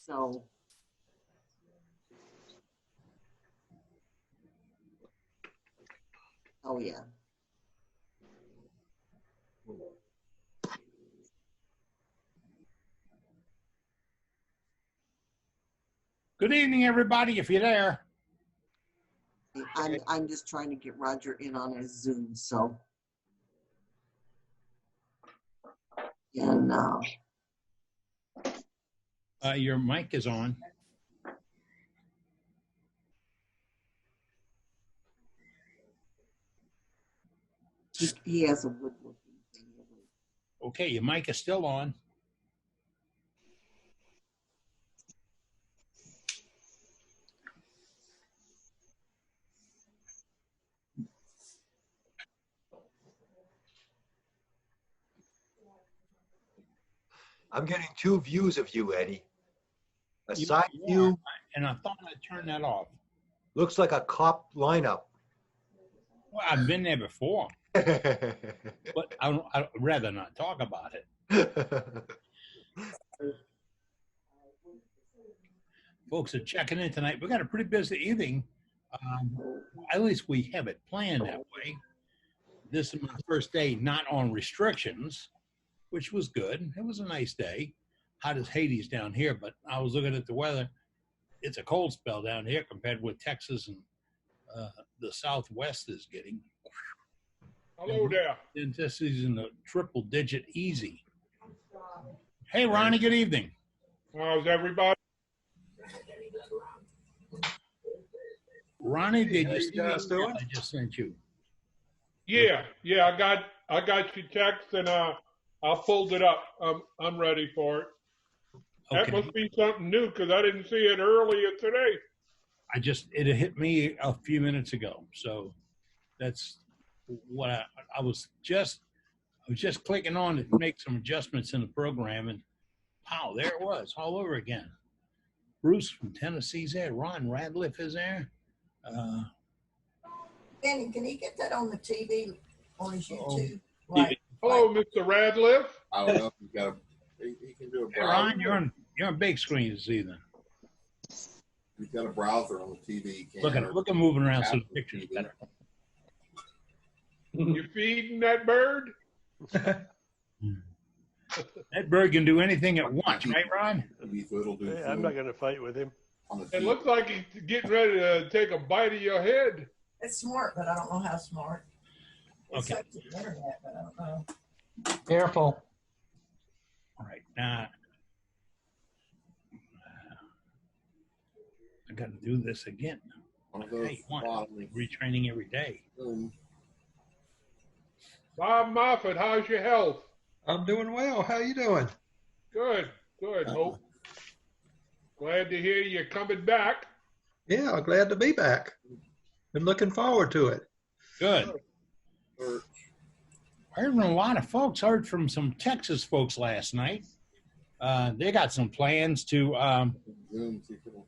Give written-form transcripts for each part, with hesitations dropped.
So. Oh, yeah. Good evening, everybody, if you're there. I'm just trying to get Roger in on his Zoom, so. And your mic is on. He has a woodworking thing. Okay, your mic is still on. I'm getting 2 views of you, Eddie. A side view. And I thought I'd turn that off. Looks like a cop lineup. Well, I've been there before, but I'd rather not talk about it. Folks are checking in tonight. We've got a pretty busy evening. At least we have it planned that way. This is my first day not on restrictions, which was good. It was a nice day. Hot as Hades down here, but I was looking at the weather. It's a cold spell down here compared with Texas and the Southwest is getting. Hello there. And this is in the triple digit easy. Hey, Ronnie, good evening. How's everybody? Ronnie, did you see guys the email doing? I just sent you? Yeah, I got your text and I pulled it up. I'm ready for it. That Okay. must be something new because I didn't see it earlier today. It hit me a few minutes ago. So that's what I was just clicking on to make some adjustments in the program, and wow, there it was all over again. Bruce from Tennessee's there. Ron Radcliffe is there. Benny, can he get that on the TV on his YouTube? Hello, Mr. Radcliffe. I don't know if he can do a Hey, browser. Ron, you're on big screen this evening. He's got a browser on the TV. Look at moving around so the picture's better. You feeding that bird? That bird can do anything at once, right, Ron? So it'll do I'm not going to fight with him. on the It TV. looks like he's getting ready to take a bite of your head. It's smart, but I don't know how smart. It's Okay. up to the internet, but I don't know. Careful. All right, now I got to do this again. One of those Hey, what? bottom- Retraining every day. Boom. Bob Moffat, how's your health? I'm doing well. How you doing? Good. Hope. Glad to hear you're coming back. Yeah, glad to be back. Been looking forward to it. Good. I heard from a lot of folks. Heard from some Texas folks last night. They got some plans to Zoom, see if it'll-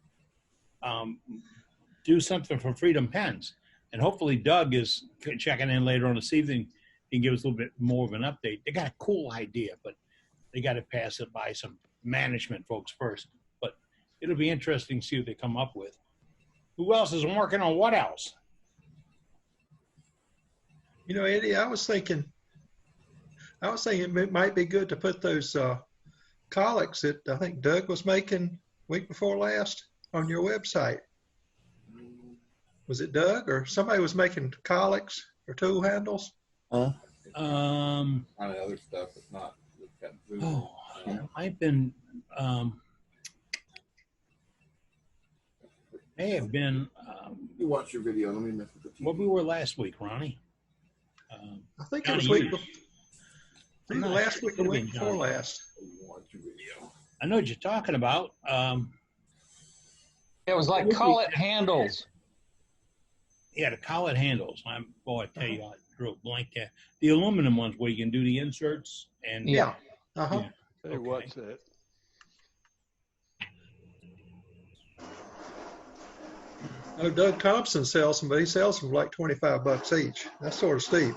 do something for Freedom Pens, and hopefully Doug is checking in later on this evening. He can give us a little bit more of an update. They got a cool idea, but they got to pass it by some management folks first. But it'll be interesting to see what they come up with. Who else is working on what else? You know, Eddie, I was thinking it might be good to put those colics that I think Doug was making week before last on your website. Was it Doug or somebody was making colics or tool handles? Kind of other stuff. It's not. It's got Zoom. Oh, I've been may have been You watch your video. Let me mess with the TV. what we were last week, Ronnie. I think it was Johnny, week before. Either last week or the week before last. You watch your video. I know what you're talking about. It was like call it handles. Yeah, the collet handles. I tell you, I drew a blank there. The aluminum ones where you can do the inserts and Yeah. Uh-huh. Yeah. Hey, Okay. what's that? No, Doug Thompson sells them, but he sells them for like $25 each. That's sort of steep.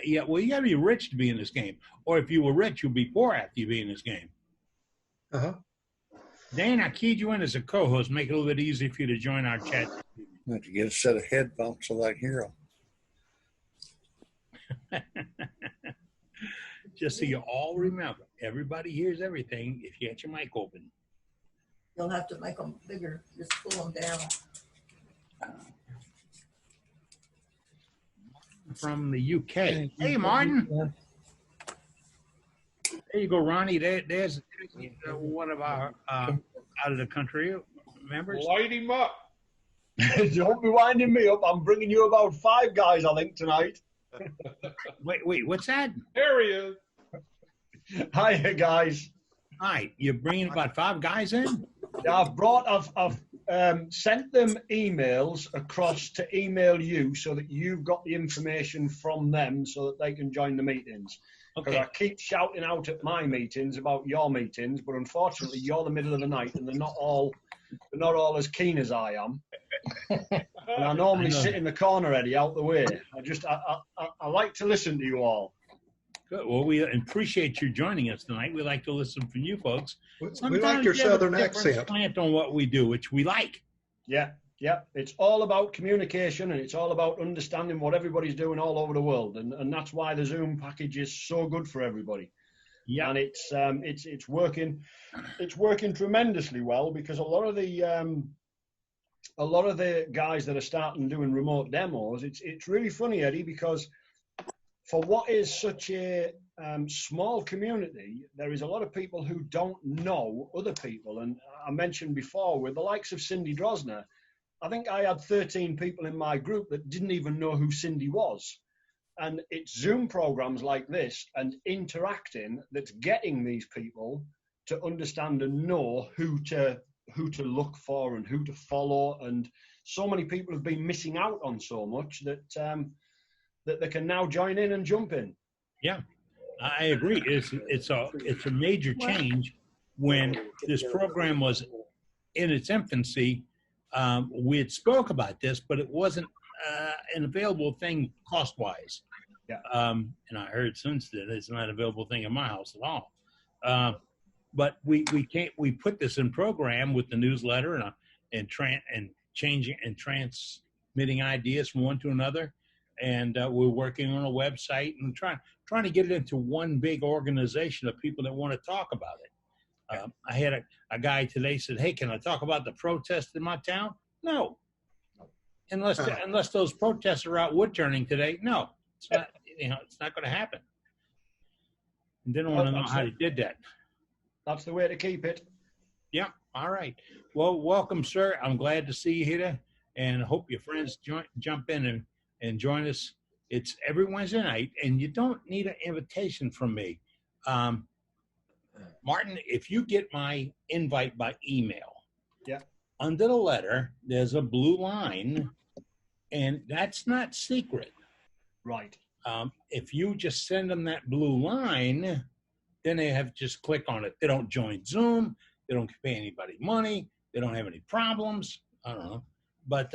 Yeah, well, you got to be rich to be in this game, or if you were rich, you'd be poor after you be in this game. Uh-huh. Dan, I keyed you in as a co-host. Make it a little bit easier for you to join our chat. I have to get a set of headphones so I can hear them. Just so you all remember, everybody hears everything if you get your mic open. You'll have to make them bigger, just pull them down. From the UK. Hey, Martin. There you go, Ronnie. There's one of our out of the country members. Light him up. Don't be winding me up. I'm bringing you about 5 guys, I think, tonight. Wait, what's that? There he is. Hiya, guys. Hi, you're bringing about 5 guys in? I've sent them emails across to email you so that you've got the information from them so that they can join the meetings. Because Okay. I keep shouting out at my meetings about your meetings, but unfortunately you're the middle of the night and they're not all as keen as I am. And I normally sit in the corner, Eddie, out the way. I like to listen to you all. Good. Well, we appreciate you joining us tonight. We like to listen from you folks. We like Sometimes your you have a Southern different accent. slant on what we do, which we like. Yeah. It's all about communication and it's all about understanding what everybody's doing all over the world. And that's why the Zoom package is so good for everybody. Yeah. And it's working tremendously well because a lot of the guys that are starting doing remote demos, it's really funny, Eddie, because for what is such a small community, there is a lot of people who don't know other people. And I mentioned before with the likes of Cindy Drosner, I think I had 13 people in my group that didn't even know who Cindy was. And it's Zoom programs like this and interacting that's getting these people to understand and know who to look for and who to follow. And so many people have been missing out on so much that that they can now join in and jump in. Yeah, I agree. It's a major change. When this program was in its infancy, we had spoke about this, but it wasn't an available thing cost-wise. Yeah. And I heard since that it's not an available thing in my house at all. But we put this in program with the newsletter and changing and transmitting ideas from one to another. And we're working on a website and trying to get it into one big organization of people that want to talk about it. I had a guy today said, "Hey, can I talk about the protest in my town?" No, unless those protests are out wood turning today. No, it's not. It's not going to happen. And didn't want to know how he did that. That's the way to keep it. Yeah. All right. Well, welcome, sir. I'm glad to see you here, and hope your friends jump in and join us. It's every Wednesday night, and you don't need an invitation from me. Martin, if you get my invite by email, yeah, under the letter, there's a blue line, and that's not secret. Right. If you just send them that blue line, then they have to just click on it. They don't join Zoom. They don't pay anybody money. They don't have any problems. I don't know. But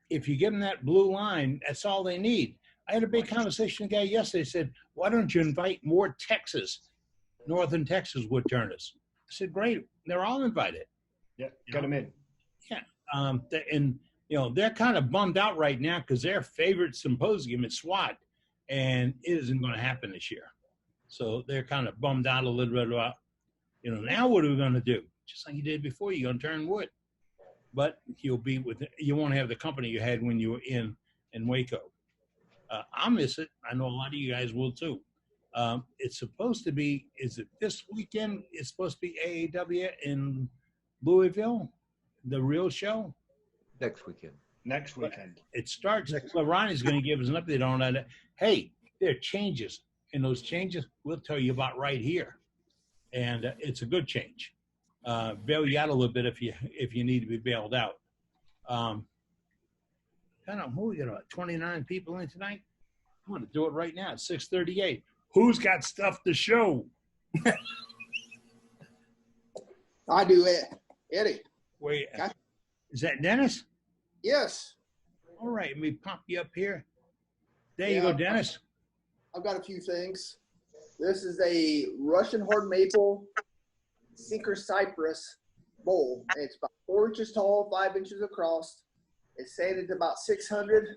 if you give them that blue line, that's all they need. I had a big conversation with a guy yesterday. Said, "Why don't you invite more Northern Texas wood turners?" I said, "Great. They're all invited." Yeah, get them in. Yeah. And they're kind of bummed out right now because their favorite symposium is SWAT, and it isn't going to happen this year. So they're kind of bummed out a little bit about, now what are we going to do? Just like you did before, you're going to turn wood. But you won't have the company you had when you were in Waco. I'll miss it. I know a lot of you guys will too. It's supposed to be, is it this weekend? It's supposed to be AAW in Louisville, the real show? Next weekend. Next weekend. It starts, Ronnie's going to give us an update on that. Hey, there are changes, and those changes we'll tell you about right here. And it's a good change. Bail you out a little bit if you need to be bailed out. I don't know, who, 29 people in tonight? I'm going to do it right now. It's 6:38. Who's got stuff to show? I do it. Eddie. Wait, is that Dennis? Yes. All right, let me pop you up here. There you go, Dennis. I've got a few things. This is a Russian hard maple sinker cypress bowl. It's about 4 inches tall, 5 inches across. It's sanded to about 600,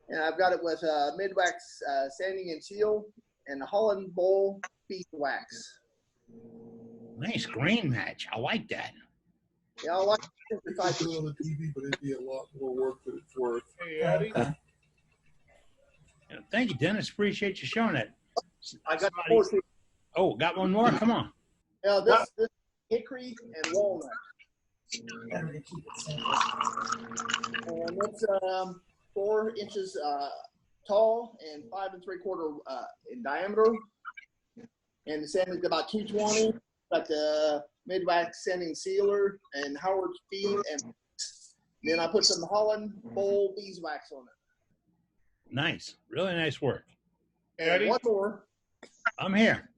and I've got it with Midwax sanding and seal and the Holland Bowl beeswax. Nice grain match. I like that. Yeah, I like it. It's on the TV, but it'd be a lot more work than it's worth. Hey, Eddie. Yeah, thank you, Dennis. Appreciate you showing that. I got Somebody- Oh, got one more? Come on. Yeah, this hickory and walnut. And it's 4 inches tall and 5 3/4 in diameter. And the sanding is about 220. Got the Midwax sanding sealer and Howard's feed, and then I put some Holland Bowl beeswax on it. Nice. Really nice work. And Eddie? one more. I'm here.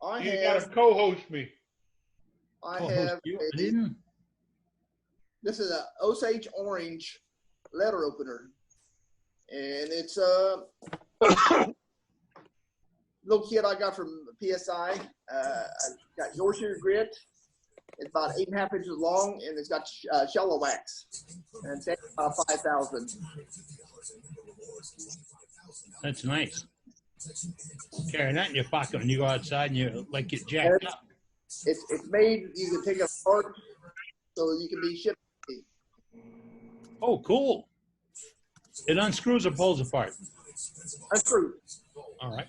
I You got to have. co-host me. I Oh, have. you didn't? This is a Osage Orange letter opener, and it's little kit I got from PSI. I got Yorkshire grit. It's about 8.5 inches long, and it's got shallow wax, and it's about 5,000. That's nice. Carry that in your pocket when you go outside and you like get jacked up. It's made. You can take it apart, so you can be shipped. Oh, cool. It unscrews or pulls apart. Unscrewed. All right.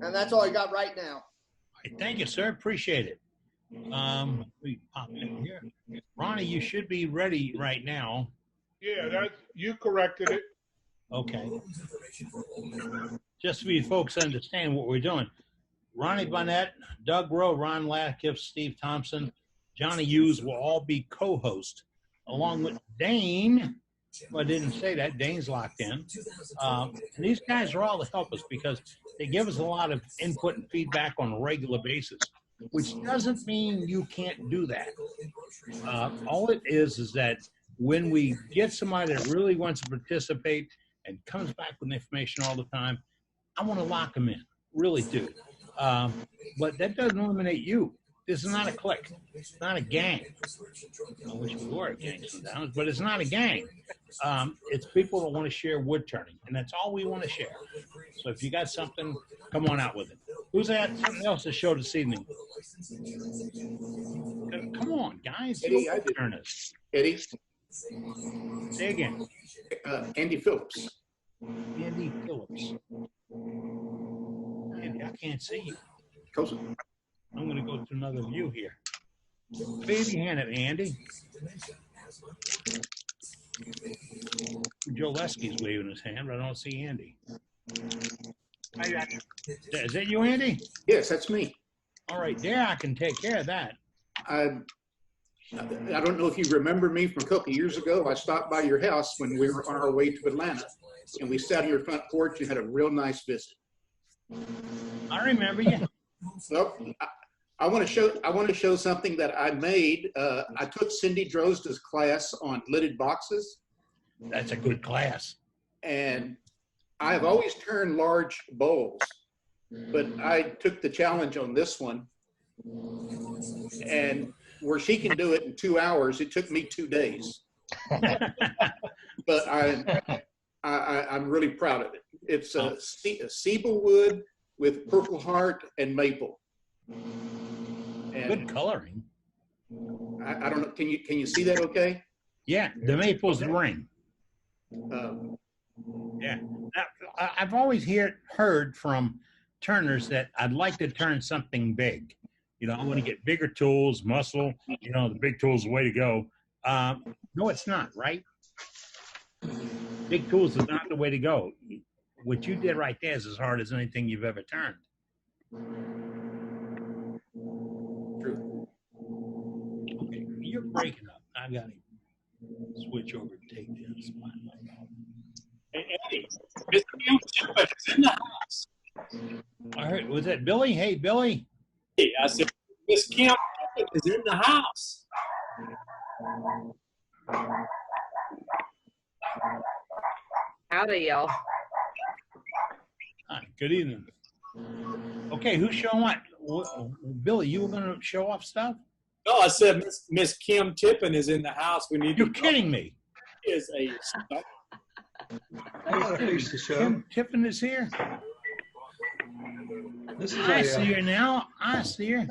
And that's all I got right now. Thank you, sir. Appreciate it. We pop in here. Ronnie, you should be ready right now. Yeah, that's you corrected it. Okay. Just so you folks understand what we're doing. Ronnie Bonnet, Doug Rowe, Ron Latkiff, Steve Thompson, Johnny Hughes will all be co-hosts, along with Dane. Well, I didn't say that. Dane's locked in. And these guys are all to help us because they give us a lot of input and feedback on a regular basis, which doesn't mean you can't do that. All it is that when we get somebody that really wants to participate and comes back with information all the time, I want to lock them in, really do. But that doesn't eliminate you. This is not a clique. It's not a gang. I wish we were a gang sometimes, but it's not a gang. It's people that want to share wood turning, and that's all we want to share. So if you got something, come on out with it. Who's that? Something else to show this evening? Come on, guys. Eddie, I did. Turners. Eddie, Say again. Andy Phillips. Andy Phillips. Andy, I can't see you. Coast. I'm going to go to another view here. Baby hand it, Andy. Joe Lesky's waving his hand, but I don't see Andy. Is that you, Andy? Yes, that's me. All right, there I can take care of that. I don't know if you remember me from a couple of years ago. I stopped by your house when we were on our way to Atlanta, and we sat on your front porch and had a real nice visit. I remember you. Well, I want to show something that I made. I took Cindy Drozda's class on lidded boxes. That's a good class. And I have always turned large bowls, but I took the challenge on this one. And where she can do it in 2 hours, it took me 2 days. But I'm really proud of it. It's a Siebel wood with Purple Heart and maple. And Good coloring. I don't know. Can you see that? Okay. Yeah, the maple's the ring. Yeah, now, I've always heard from turners that I'd like to turn something big. You know, I want to get bigger tools, muscle. You know, the big tool's the way to go. No, it's not, right? Big tools is not the way to go. What you did right there is as hard as anything you've ever turned. True. Okay, you're breaking up. I've got to switch over and take this. Hey, Eddie, Mr. Campbell is in the house. I heard, was that Billy? Hey, Billy. Hey, I said, Miss Campbell is in the house. Howdy, y'all. Hi, good evening. Okay, who's showing what? Billy, you were going to show off stuff? No, I said Miss Kim Tippin is in the house. We need. You're kidding me. She is a. I got a piece to show. Kim Tippin is here. This is I see her now. I see her.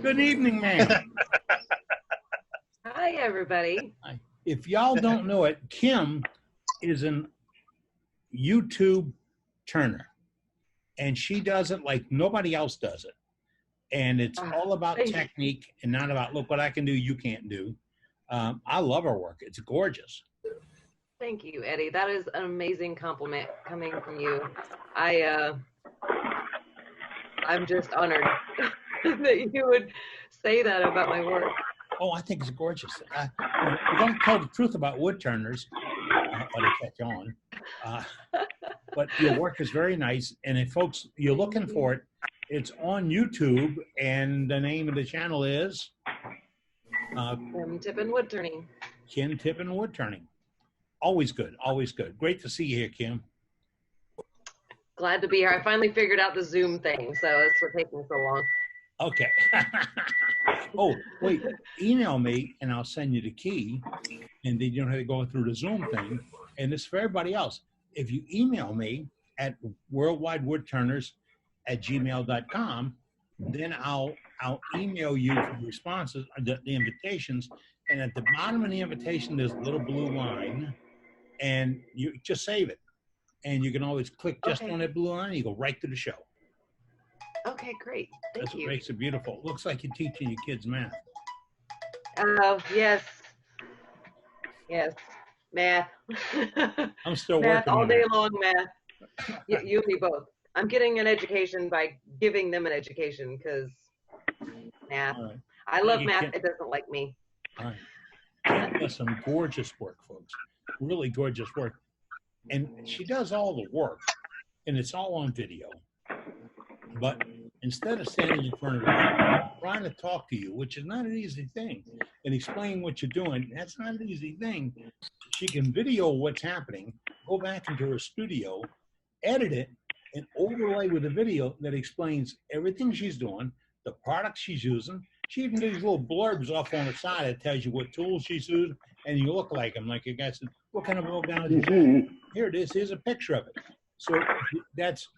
Good evening, ma'am. Hi, everybody. If y'all don't know it, Kim is an YouTube turner, and she does it like nobody else does it. And it's all about technique and not about, look what I can do, you can't do. I love her work. It's gorgeous. Thank you, Eddie. That is an amazing compliment coming from you. I'm just honored that you would say that about my work. Oh, I think it's gorgeous. We don't tell the truth about wood turners, but they catch on. But your work is very nice. And if folks, you're looking for it, it's on YouTube, and the name of the channel is Kim Tippin Wood Turning. Kim Tippin Wood Turning. Always good, always good. Great to see you here, Kim. Glad to be here. I finally figured out the Zoom thing, so that's what taking so long. Okay. Oh, wait, email me and I'll send you the key, and then you don't have to go through the Zoom thing. And this is for everybody else. If you email me at worldwidewoodturners@gmail.com, then I'll email you the responses, the invitations, and at the bottom of the invitation there's a little blue line, and you just save it. And you can always click just on that blue line, and you go right to the show. Okay, great. Thank That's you. what makes it beautiful. Looks like you're teaching your kids math. Yes. Yes. Math. I'm still math working all on day that. long, math. You and me both. I'm getting an education by giving them an education because math. All right. I love You math. can't- It doesn't like me. All right. Kim does some gorgeous work, folks. Really gorgeous work. And she does all the work, and it's all on video. But instead of standing in front of her, trying to talk to you, which is not an easy thing, and explain what you're doing, that's not an easy thing. She can video what's happening, go back into her studio, edit it, and overlay with a video that explains everything she's doing, the products she's using. She even does little blurbs off on the side that tells you what tools she's using, and you look like them. Like a guy said, what kind of oil down is it? Here it is. Here's a picture of it. So that's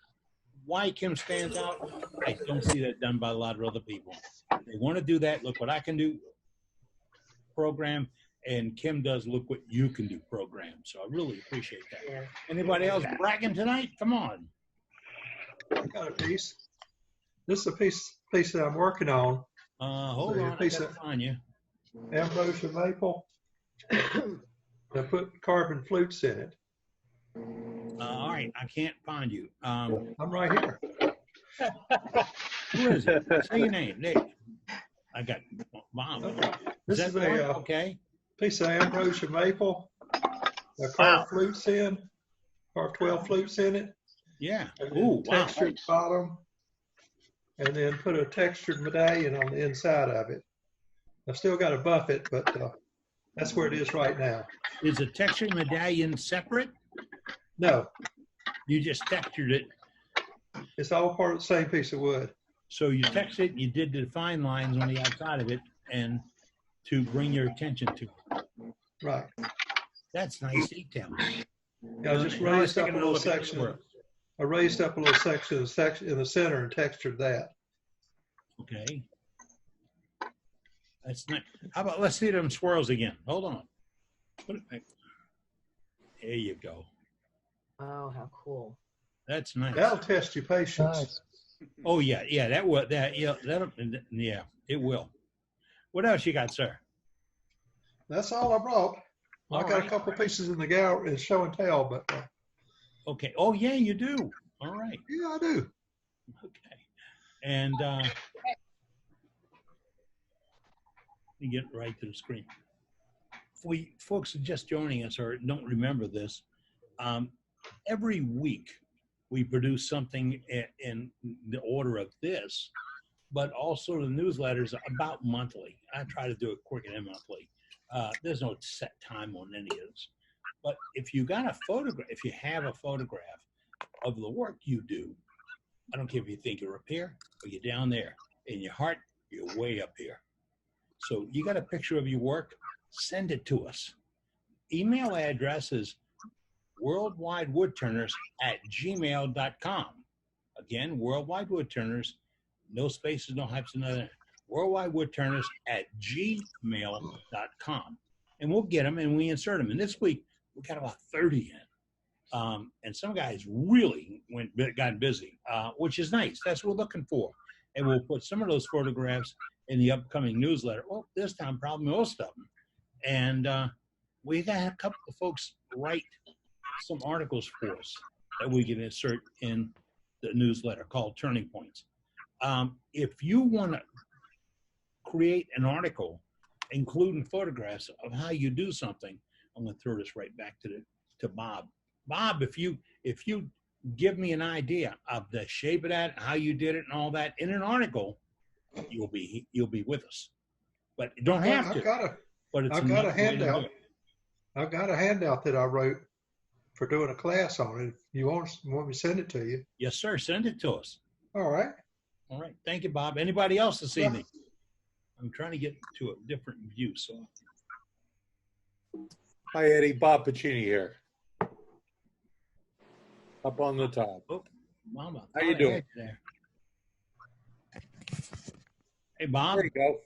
why Kim stands out. I don't see that done by a lot of other people. They want to do that. Look what I can do program, and Kim does look what you can do program. So I really appreciate that. Yeah. Anybody else bragging tonight? Come on. I got a piece. This is a piece that I'm working on. Hold So on. I piece gotta of find you. ambrosia maple. I put carbon flutes in it. All right. I can't find you. I'm right here. Who is it? Say your name. Nick. I got Mom. This Is is that a one? Okay. piece of ambrosia maple. I carved flutes in. Carved 12 flutes in it. Yeah. And Ooh, then wow. textured bottom. And then put a textured medallion on the inside of it. I've still got to buff it, but that's where it is right now. Is the textured medallion separate? No, You just textured it. it's all part of the same piece of wood. So you textured it, you did the fine lines on the outside of it, and to bring your attention to it. Right. That's nice detail. Yeah, I just Now raised let's up take a another little look at the section. work. I raised up a little section in the center and textured that. Okay. That's nice. How about, let's see them swirls again. Hold on. Put it back. There you go. Oh, how cool. That's nice. That'll test your patience. Oh yeah, yeah, that will, yeah, it will. What else you got, sir? That's all I brought. I All got right. a couple pieces in the gallery in show and tell, but Okay. Oh yeah, you do. All right. yeah, I do. Okay. And let me get right to the screen. For you folks just joining us or don't remember this, every week we produce something in the order of this, but also the newsletters about monthly. I try to do it quicker than monthly. There's no set time on any of this. But if you got a photograph, if you have a photograph of the work you do, I don't care if you think you're up here or you're down there. In your heart, you're way up here. So you got a picture of your work, send it to us. Email address is worldwidewoodturners@gmail.com. Again, worldwidewoodturners, no spaces, no hyphens, nothing. worldwidewoodturners@gmail.com. And we'll get them and we insert them. And this week, we got about 30 in. And some guys really got busy, which is nice. That's what we're looking for. And we'll put some of those photographs in the upcoming newsletter. Well, this time, probably most of them. And we got a couple of folks write some articles for us that we can insert in the newsletter called Turning Points. If you want to create an article, including photographs of how you do something, I'm going to throw this right back to Bob. Bob, if you give me an idea of the shape of that, how you did it, and all that in an article, you'll be with us. But you don't have to. I've got a handout. I've got a handout that I wrote for doing a class on it. If you want me to send it to you? Yes, sir. Send it to us. All right. All right. Thank you, Bob. Anybody else this evening? I'm trying to get to a different view. So. Hi, Eddie. Bob Pacini here. Up on the top. Oh, Mama. How you doing? There. Hey, Bob. There you go.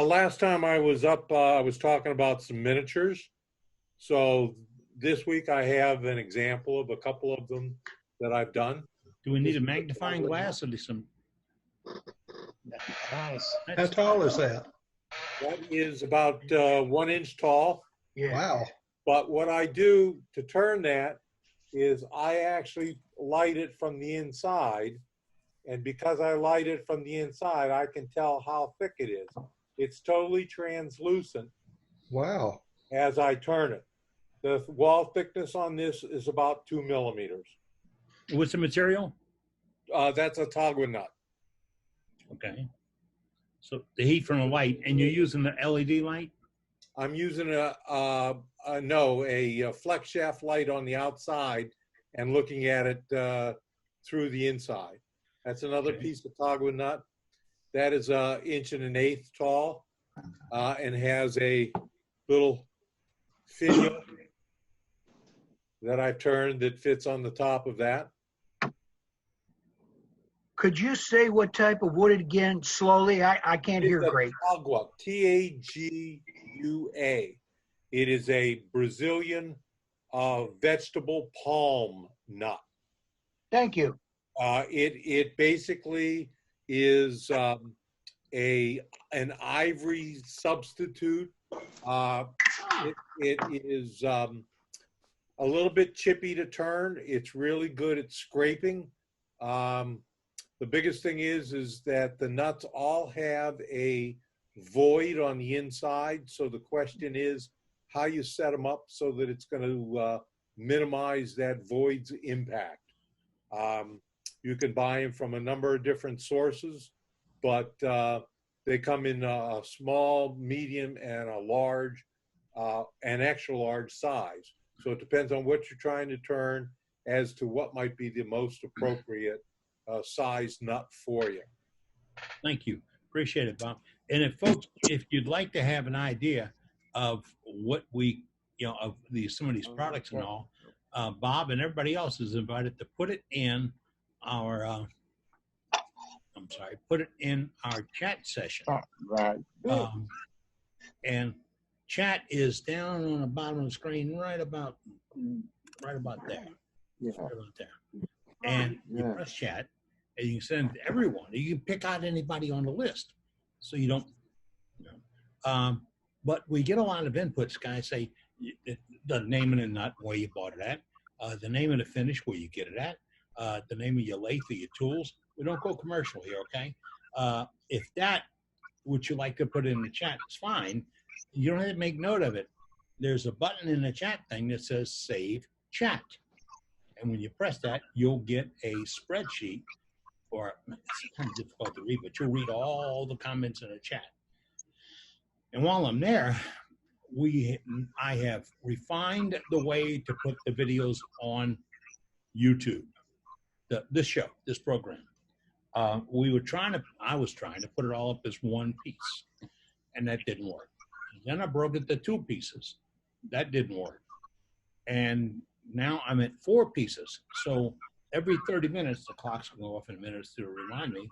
Last time I was up, I was talking about some miniatures. So this week I have an example of a couple of them that I've done. Do we need a magnifying glass or some? Nice. How tall is that? That is about 1 inch tall. Yeah. Wow. But what I do to turn that is I actually light it from the inside. And because I light it from the inside, I can tell how thick it is. It's totally translucent. Wow. As I turn it. The wall thickness on this is about 2 millimeters. What's the material? That's a Tagua nut. Okay. So the heat from a light, and you're using the LED light? I'm using a flex shaft light on the outside and looking at it through the inside. That's another piece of Tagua nut. That is 1 1/8 inches tall and has a little finial that I've turned that fits on the top of that. Could you say what type of wood again, slowly? I can't hear great. Tagua, T-A-G-U-A. It is a Brazilian vegetable palm nut. Thank you. It basically is an ivory substitute. It is a little bit chippy to turn. It's really good at scraping. The biggest thing is that the nuts all have a void on the inside. So the question is how you set them up so that it's going to minimize that void's impact. You can buy them from a number of different sources, but they come in a small, medium, and a large, and extra large size. So it depends on what you're trying to turn as to what might be the most appropriate size nut for you. Thank you. Appreciate it, Bob. And if you'd like to have an idea of what we, of some of these products and all, Bob and everybody else is invited to put it in our, put it in our chat session. Right. And chat is down on the bottom of the screen, right about there. Yeah. Right about there. And you press chat, and you can send it to everyone. You can pick out anybody on the list, so you don't. But we get a lot of inputs. Guys say the name of the nut, where you bought it at, the name of the finish, where you get it at, the name of your lathe or your tools. We don't go commercial here, okay? If that, would you like to put it in the chat, it's fine. You don't have to make note of it. There's a button in the chat thing that says Save Chat. And when you press that, you'll get a spreadsheet, or it's kind of difficult to read, but you'll read all the comments in the chat. And while I'm there, I have refined the way to put the videos on YouTube. this show, this program. I was trying to put it all up as one piece, and that didn't work. Then I broke it to 2 pieces. That didn't work. And now I'm at 4 pieces. So every 30 minutes, the clock's going to go off in a minute to remind me.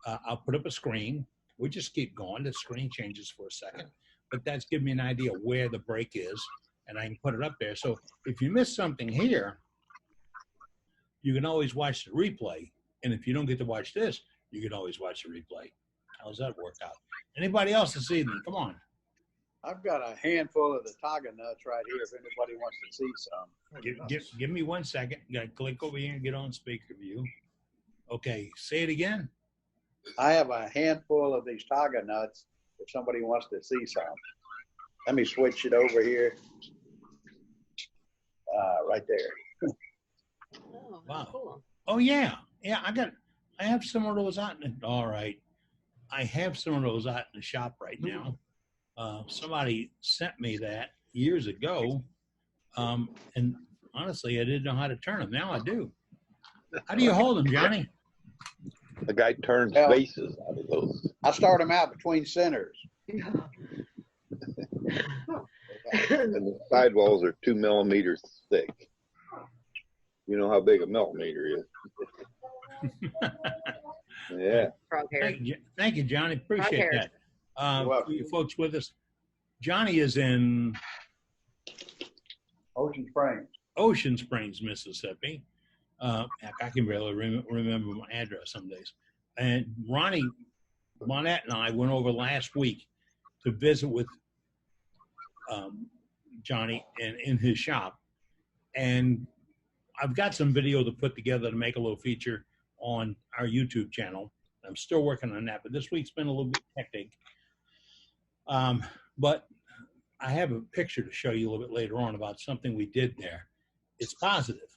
I'll put up a screen. We just keep going. The screen changes for a second, but that's giving me an idea where the break is, and I can put it up there. So if you miss something here, you can always watch the replay. And if you don't get to watch this, you can always watch the replay. How's that work out? Anybody else this evening? Come on. I've got a handful of the Taga nuts right here if anybody wants to see some. Give me 1 second. You gotta click over here and get on speaker view. Okay, say it again. I have a handful of these Taga nuts if somebody wants to see some. Let me switch it over here. Right there. Oh, Wow. cool. Oh yeah. Yeah, I have some of those out in the, all right. I have some of those out in the shop right now. Somebody sent me that years ago. And honestly, I didn't know how to turn them. Now I do. How do you hold them, Johnny? The guy turns faces out of those. I start them out between centers. And the sidewalls are 2 millimeters thick. You know how big a millimeter is. Yeah. Thank you, Johnny. Appreciate that. For you folks with us, Johnny is in Ocean Springs, Mississippi. Heck, I can barely remember my address some days. And Lonette and I went over last week to visit with Johnny in his shop. And I've got some video to put together to make a little feature on our YouTube channel. I'm still working on that, but this week's been a little bit hectic. But I have a picture to show you a little bit later on about something we did there. It's positive,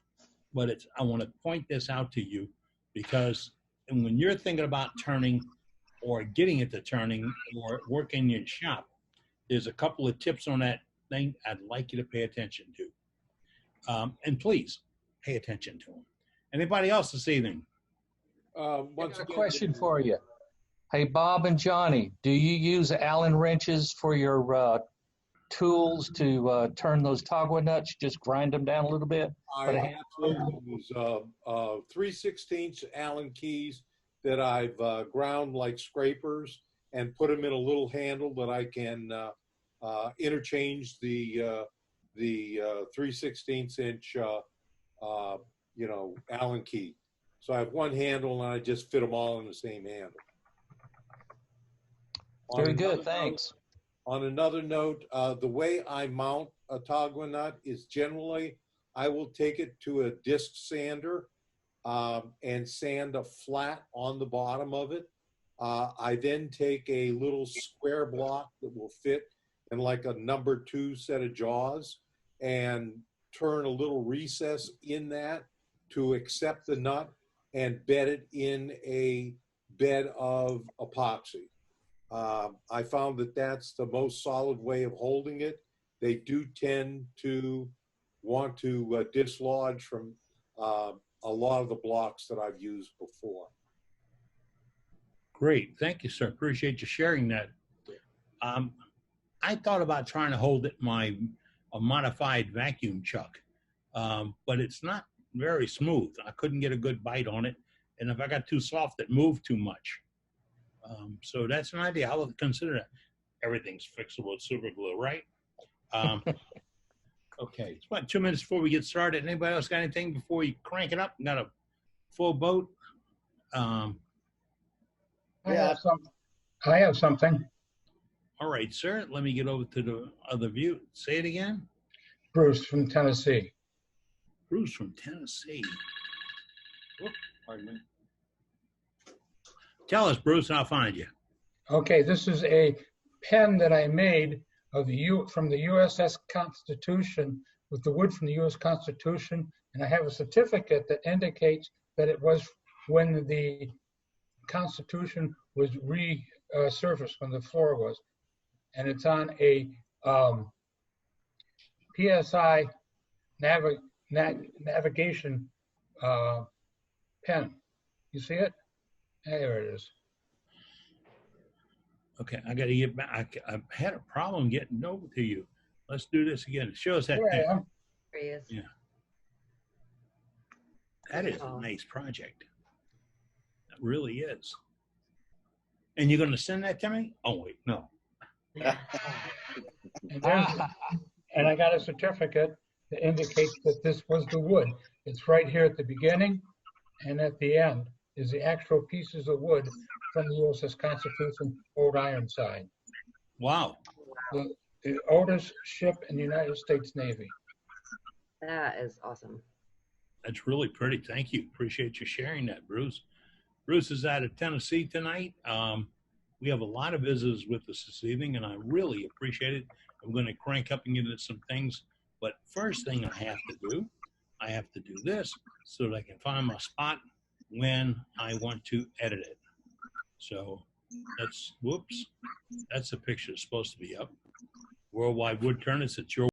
but I want to point this out to you because when you're thinking about turning or getting it to turning or working in your shop, there's a couple of tips on that thing I'd like you to pay attention to. And please pay attention to them. Anybody else this evening? Once again, a question for you. Hey, Bob and Johnny, do you use Allen wrenches for your tools to turn those Taga nuts? Just grind them down a little bit? I absolutely use 3/16 Allen keys that I've ground like scrapers and put them in a little handle that I can interchange the 3/16 inch Allen key. So I have one handle and I just fit them all in the same handle. Very good, thanks. On another note, the way I mount a Taga nut is generally I will take it to a disc sander and sand a flat on the bottom of it. I then take a little square block that will fit in like a number 2 set of jaws and turn a little recess in that to accept the nut and bed it in a bed of epoxy. I found that that's the most solid way of holding it. They do tend to want to dislodge from a lot of the blocks that I've used before. Great. Thank you, sir. Appreciate you sharing that. I thought about trying to hold it in a modified vacuum chuck, but it's not very smooth. I couldn't get a good bite on it. And if I got too soft, it moved too much. So that's an idea. I would consider that. Everything's fixable with super glue, right? Okay, it's about 2 minutes before we get started. Anybody else got anything before you crank it up? Got a full boat? I have something. All right, sir. Let me get over to the other view. Say it again. Bruce from Tennessee. Bruce from Tennessee. Whoop, pardon me. Tell us, Bruce, and I'll find you. Okay, this is a pen that I made of from the USS Constitution with the wood from the U.S. Constitution, and I have a certificate that indicates that it was when the Constitution was resurfaced, when the floor was, and it's on a PSI navigation pen. You see it? There it is. Okay, I got to get back. I've had a problem getting over to you. Let's do this again. Show us that Here I thing. am. There he is. Yeah. That is a nice project. That really is. And you're going to send that to me? Oh, wait, no. And I got a certificate that indicates that this was the wood. It's right here at the beginning and at the end is the actual pieces of wood from the USS Constitution Old Ironside. Wow. The oldest ship in the United States Navy. That is awesome. That's really pretty. Thank you. Appreciate you sharing that, Bruce. Bruce is out of Tennessee tonight. We have a lot of visitors with us this evening, and I really appreciate it. I'm going to crank up and get into some things. But first thing I have to do this so that I can find my spot when I want to edit it. So that's, whoops, that's the picture that's supposed to be up. Worldwide Wood Turners, it's your